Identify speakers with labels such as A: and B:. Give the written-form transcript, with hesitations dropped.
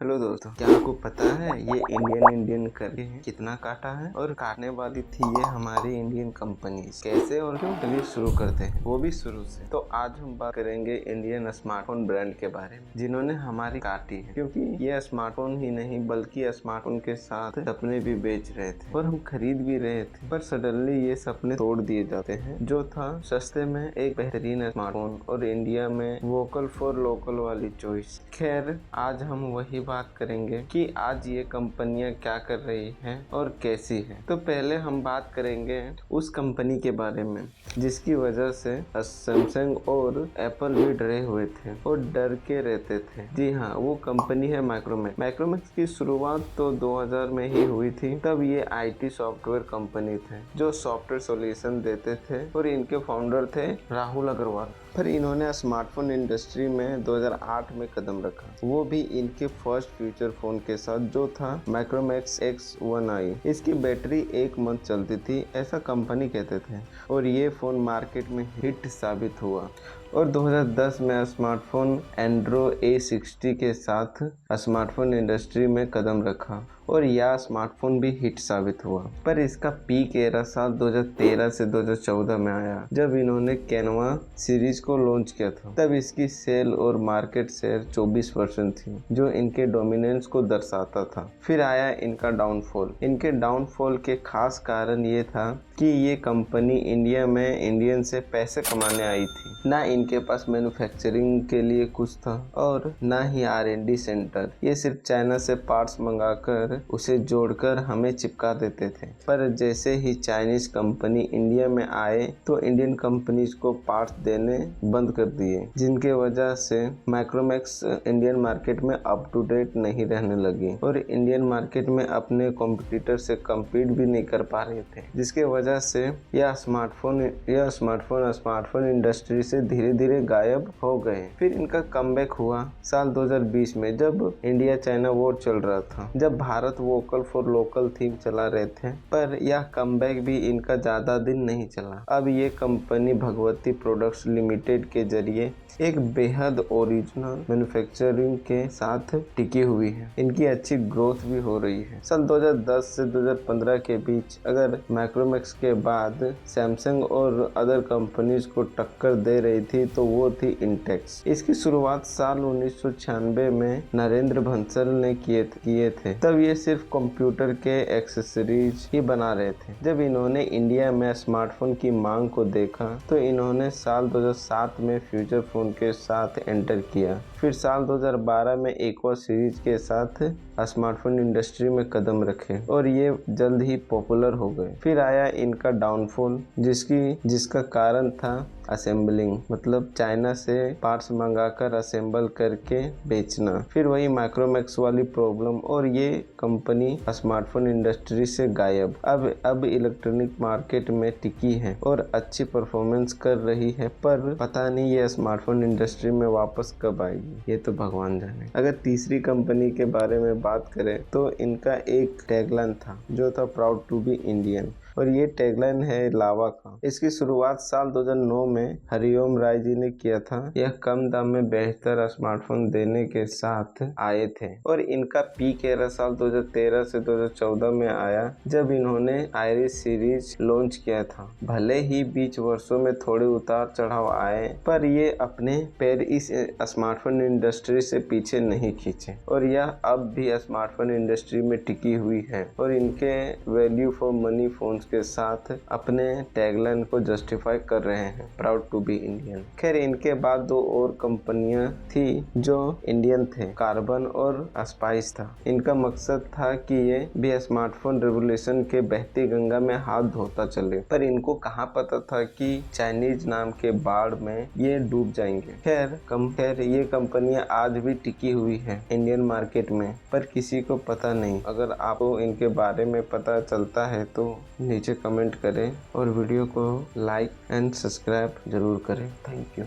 A: Hello दोस्तों, क्या आपको पता है ये इंडियन करके कितना काटा है? और काटने वाली थी ये हमारी इंडियन कंपनी। कैसे और क्यों? चलिए शुरू करते हैं, वो भी शुरू से। तो आज हम बात करेंगे इंडियन स्मार्टफोन ब्रांड के बारे में जिन्होंने हमारी काटी है, क्योंकि ये स्मार्टफोन ही नहीं बल्कि स्मार्टफोन के साथ सपने भी बेच रहे थे और हम खरीद भी रहे थे, पर सडनली ये सपने तोड़ दिए जाते हैं। जो था सस्ते में एक बेहतरीन स्मार्टफोन और इंडिया में वोकल फॉर लोकल वाली चॉइस। खैर, आज हम वही बात करेंगे कि आज ये कंपनियां क्या कर रही हैं और कैसी है। तो पहले हम बात करेंगे उस कंपनी के बारे में जिसकी वजह से सैमसंग और एप्पल भी डरे हुए थे और डर के रहते थे। जी हाँ, वो कंपनी है माइक्रोमैक्स। माइक्रोमैक्स की शुरुआत तो 2000 में ही हुई थी। तब ये आईटी सॉफ्टवेयर कंपनी थे जो सॉफ्टवेयर सॉल्यूशन देते थे और इनके फाउंडर थे राहुल अग्रवाल। फिर इन्होंने स्मार्टफोन इंडस्ट्री में 2008 में कदम रखा, वो भी इनके फर्स्ट फ्यूचर फोन के साथ जो था माइक्रोमैक्स X1i। इसकी बैटरी 1 मंथ चलती थी, ऐसा कंपनी कहते थे, और ये फोन मार्केट में हिट साबित हुआ। और 2010 में स्मार्टफोन एंड्रो A60 के साथ स्मार्टफोन इंडस्ट्री में कदम रखा और यह स्मार्टफोन भी हिट साबित हुआ। पर इसका पीक एरा साल 2013 से 2014 में आया, जब इन्होंने कैनवा सीरीज को लॉन्च किया था। तब इसकी सेल और मार्केट शेयर 24% थी, जो इनके डोमिनेंस को दर्शाता था। फिर आया इनका डाउनफॉल। इनके डाउनफॉल के खास कारण ये था कि ये कंपनी इंडिया में इंडियन से पैसे कमाने आई थी। ना इनके पास मैन्युफैक्चरिंग के लिए कुछ था और ना ही R&D सेंटर। ये सिर्फ चाइना से पार्ट्स मंगाकर उसे जोड़कर हमें चिपका देते थे। पर जैसे ही चाइनीज कंपनी इंडिया में आए तो इंडियन कंपनीज को पार्ट्स देने बंद कर दिए, जिनके वजह से माइक्रोमैक्स इंडियन मार्केट में अप टू डेट नहीं रहने लगी और इंडियन मार्केट में अपने कॉम्पिटिटर से कम्पीट भी नहीं कर पा रहे थे, जिसके वजह से यह स्मार्टफोन इंडस्ट्री से धीरे धीरे गायब हो गए। फिर इनका कमबैक हुआ साल 2020 में, जब इंडिया चाइना वॉर चल रहा था, जब Bharat vocal for local theme चला रहे थे। पर यह कमबैक भी इनका ज्यादा दिन नहीं चला। अब ये कंपनी भगवती प्रोडक्ट्स लिमिटेड के जरिए एक बेहद ओरिजिनल मैन्युफैक्चरिंग के साथ टिकी हुई है। इनकी अच्छी ग्रोथ भी हो रही है। साल 2010 से 2015 के बीच अगर माइक्रोमैक्स के बाद सैमसंग और अदर कंपनीज को टक्कर दे रही थी तो वो थी इंटेक्स। इसकी शुरुआत साल 1996 में नरेंद्र बंसल ने किए थे। तब ये सिर्फ कंप्यूटर के एक्सेसरीज ही बना रहे थे। जब इन्होंने इंडिया में स्मार्टफोन की मांग को देखा तो इन्होंने साल 2007 में फ्यूचर फोन के साथ एंटर किया। फिर साल 2012 में एक्वा सीरीज के साथ स्मार्टफोन इंडस्ट्री में कदम रखे और ये जल्द ही पॉपुलर हो गए। फिर आया इनका डाउनफॉल, जिसका कारण था असेंबलिंग, मतलब चाइना से पार्ट्स मंगाकर असेंबल करके बेचना। फिर वही माइक्रोमैक्स वाली प्रॉब्लम और ये कंपनी स्मार्टफोन इंडस्ट्री से गायब। अब इलेक्ट्रॉनिक मार्केट में टिकी है और अच्छी परफॉर्मेंस कर रही है, पर पता नहीं ये स्मार्टफोन इंडस्ट्री में वापस कब आएगी, ये तो भगवान जाने। अगर तीसरी कंपनी के बारे में बात करें तो इनका एक टैगलाइन था जो था प्राउड टू बी इंडियन, और ये टैगलाइन है लावा का। इसकी शुरुआत साल 2009 में हरिओम राय जी ने किया था। यह कम दाम में बेहतर स्मार्टफोन देने के साथ आए थे और इनका पीक एरा साल 2013 से 2014 में आया, जब इन्होंने आयरिस सीरीज लॉन्च किया था। भले ही बीच वर्षों में थोड़े उतार चढ़ाव आए, पर ये अपने पैर इस स्मार्टफोन इंडस्ट्री से पीछे नहीं खींचे और यह अब भी स्मार्टफोन इंडस्ट्री में टिकी हुई है और इनके वैल्यू फॉर मनी फोन्स के साथ अपने टैगलाइन को जस्टिफाई कर रहे हैं, प्राउड टू बी इंडियन। खैर, इनके बाद 2 और कंपनियां थी जो इंडियन थे, कार्बन और स्पाइस था। इनका मकसद था कि ये भी स्मार्टफोन रेवोल्यूशन के बहती गंगा में हाथ धोता चले, पर इनको कहाँ पता था कि चाइनीज नाम के बाढ़ में ये डूब जाएंगे। खैर ये कंपनियां आज भी टिकी हुई है इंडियन मार्केट में, पर किसी को पता नहीं। अगर आपको इनके बारे में पता चलता है तो नीचे कमेंट करें और वीडियो को लाइक एंड सब्सक्राइब जरूर करें। Thank you.